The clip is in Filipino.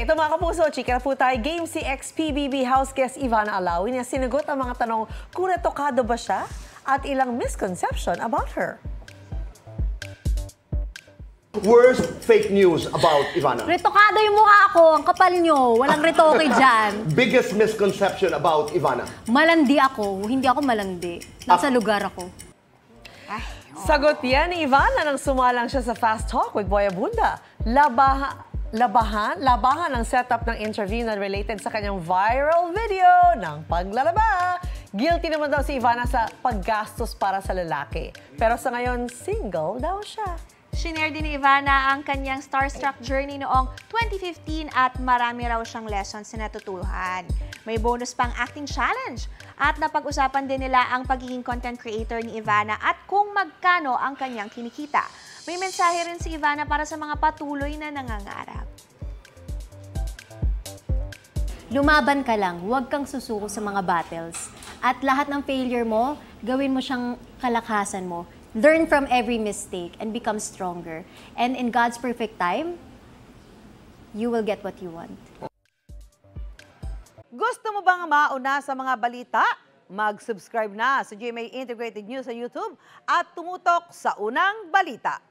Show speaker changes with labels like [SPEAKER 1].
[SPEAKER 1] Okay, ito mga kapuso, chika na po tayo. Game si ex-PBB house guest Ivana Alawi na sinagot ang mga tanong kung retokado ba siya at ilang misconception about her.
[SPEAKER 2] Worst fake news about Ivana.
[SPEAKER 3] Retokado yung mukha ko, ang kapal nyo, walang retoke dyan.
[SPEAKER 2] Biggest misconception about Ivana.
[SPEAKER 3] Malandi ako, hindi ako malandi. Nasa lugar ako.
[SPEAKER 1] Sagot yan ni Ivana nang sumalang siya sa Fast Talk with Boy Abunda. Labahan ang setup ng interview na related sa kanyang viral video ng paglalaba. Guilty naman daw si Ivana sa paggastos para sa lalaki. Pero sa ngayon, single daw siya.
[SPEAKER 4] Shinare din ni Ivana ang kanyang starstruck journey noong 2015 at marami raw siyang lessons na natutuhan. May bonus pang acting challenge at napag-usapan din nila ang pagiging content creator ni Ivana at kung magkano ang kanyang kinikita. May mensahe rin si Ivana para sa mga patuloy na nangangarap.
[SPEAKER 3] Lumaban ka lang, huwag kang susuko sa mga battles. At lahat ng failure mo, gawin mo siyang kalakasan mo. Learn from every mistake and become stronger. And in God's perfect time, you will get what you want.
[SPEAKER 5] Gusto mo bang mauna sa mga balita? Mag-subscribe na sa GMA Integrated News sa YouTube at tumutok sa unang balita.